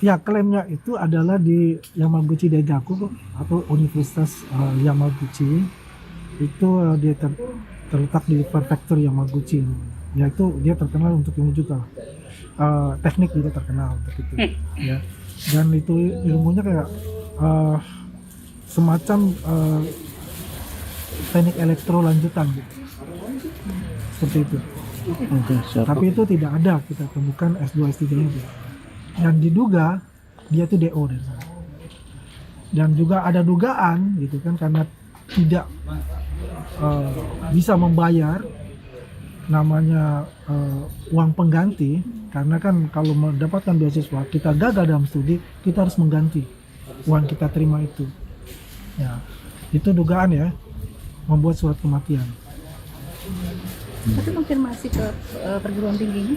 Ya, klaimnya itu adalah di Yamaguchi Daigaku atau Universitas Yamaguchi. Itu dia terletak di prefektur Yamaguchi. Yaitu dia terkenal untuk ini juga. Teknik juga terkenal untuk itu. Ya. Dan itu ilmunya kayak semacam teknik elektro lanjutan gitu. Seperti itu. Tapi itu tidak ada kita temukan S2 S3 itu. Dan diduga dia itu DO dari sana. Dan juga ada dugaan gitu kan, karena tidak bisa membayar namanya uang pengganti, karena kan kalau mendapatkan beasiswa kita gagal dalam studi, kita harus mengganti uang kita terima itu. Ya, itu dugaan ya, membuat surat kematian. Tapi konfirmasi ke perguruan tingginya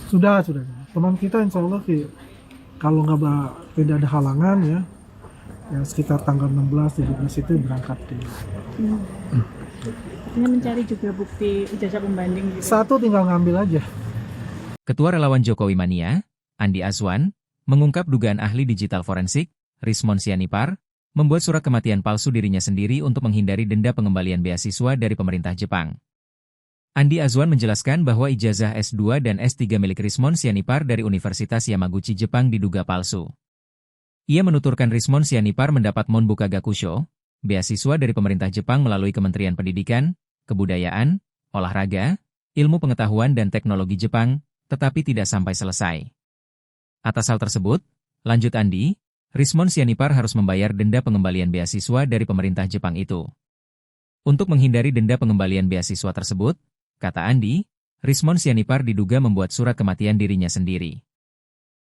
sudah? Sudah. Teman kita insya Allah kalau tidak ada halangan ya sekitar tanggal 16-17 itu berangkat ke. Artinya mencari juga bukti ijazah pembanding gitu. Satu tinggal ngambil aja. Ketua Relawan Jokowi Mania, Andi Azwan, mengungkap dugaan ahli digital forensik, Rismon Sianipar, membuat surat kematian palsu dirinya sendiri untuk menghindari denda pengembalian beasiswa dari pemerintah Jepang. Andi Azwan menjelaskan bahwa ijazah S2 dan S3 milik Rismon Sianipar dari Universitas Yamaguchi Jepang diduga palsu. Ia menuturkan Rismon Sianipar mendapat Monbuka Gakusho, beasiswa dari pemerintah Jepang melalui Kementerian Pendidikan, Kebudayaan, Olahraga, Ilmu Pengetahuan dan Teknologi Jepang, tetapi tidak sampai selesai. Atas hal tersebut, lanjut Andi, Rismon Sianipar harus membayar denda pengembalian beasiswa dari pemerintah Jepang itu. Untuk menghindari denda pengembalian beasiswa tersebut, kata Andi, Rismon Sianipar diduga membuat surat kematian dirinya sendiri.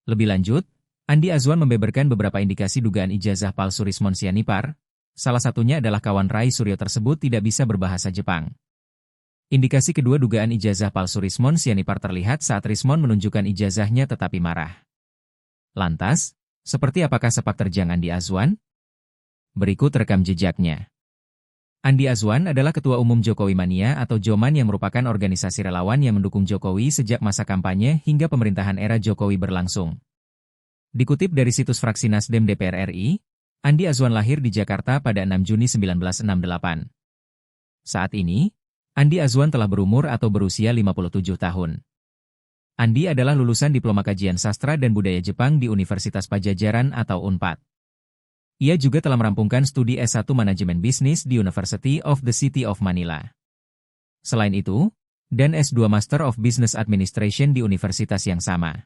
Lebih lanjut, Andi Azwan membeberkan beberapa indikasi dugaan ijazah palsu Rismon Sianipar, salah satunya adalah kawan Rai Suryo tersebut tidak bisa berbahasa Jepang. Indikasi kedua dugaan ijazah palsu Rismon Sianipar terlihat saat Rismon menunjukkan ijazahnya tetapi marah. Lantas, seperti apakah sepak terjang Andi Azwan? Berikut rekam jejaknya. Andi Azwan adalah Ketua Umum Jokowi Mania atau Joman yang merupakan organisasi relawan yang mendukung Jokowi sejak masa kampanye hingga pemerintahan era Jokowi berlangsung. Dikutip dari situs fraksi Nasdem DPR RI, Andi Azwan lahir di Jakarta pada 6 Juni 1968. Saat ini, Andi Azwan telah berumur atau berusia 57 tahun. Andi adalah lulusan Diploma Kajian Sastra dan Budaya Jepang di Universitas Pajajaran atau Unpad. Ia juga telah merampungkan studi S1 Manajemen Bisnis di University of the City of Manila. Selain itu, dan S2 Master of Business Administration di universitas yang sama.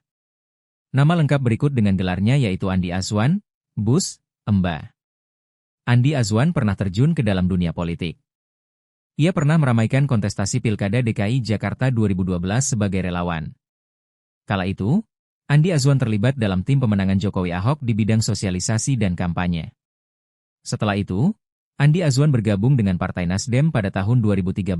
Nama lengkap berikut dengan gelarnya yaitu Andi Azwan, Bus, Emba. Andi Azwan pernah terjun ke dalam dunia politik. Ia pernah meramaikan kontestasi Pilkada DKI Jakarta 2012 sebagai relawan. Kala itu, Andi Azwan terlibat dalam tim pemenangan Jokowi Ahok di bidang sosialisasi dan kampanye. Setelah itu, Andi Azwan bergabung dengan Partai Nasdem pada tahun 2013.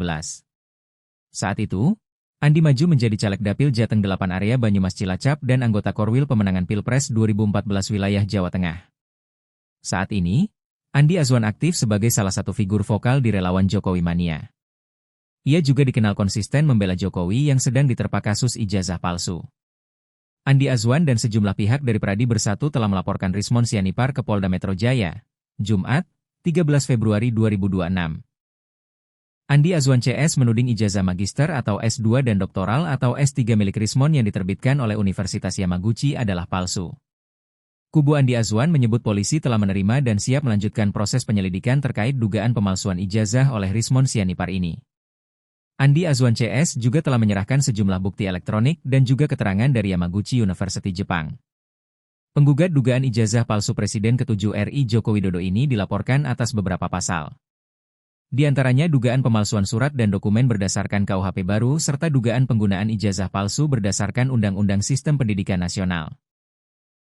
Saat itu, Andi maju menjadi caleg Dapil Jateng 8 area Banyumas Cilacap dan anggota Korwil pemenangan Pilpres 2014 wilayah Jawa Tengah. Saat ini, Andi Azwan aktif sebagai salah satu figur vokal di relawan Jokowi Mania. Ia juga dikenal konsisten membela Jokowi yang sedang diterpa kasus ijazah palsu. Andi Azwan dan sejumlah pihak dari Pradi Bersatu telah melaporkan Rismon Sianipar ke Polda Metro Jaya, Jumat, 13 Februari 2026. Andi Azwan CS menuding ijazah magister atau S2 dan doktoral atau S3 milik Rismon yang diterbitkan oleh Universitas Yamaguchi adalah palsu. Kubu Andi Azwan menyebut polisi telah menerima dan siap melanjutkan proses penyelidikan terkait dugaan pemalsuan ijazah oleh Rismon Sianipar ini. Andi Azwan CS juga telah menyerahkan sejumlah bukti elektronik dan juga keterangan dari Yamaguchi University Jepang. Penggugat dugaan ijazah palsu Presiden ke-7 RI Joko Widodo ini dilaporkan atas beberapa pasal. Di antaranya dugaan pemalsuan surat dan dokumen berdasarkan KUHP baru serta dugaan penggunaan ijazah palsu berdasarkan Undang-Undang Sistem Pendidikan Nasional.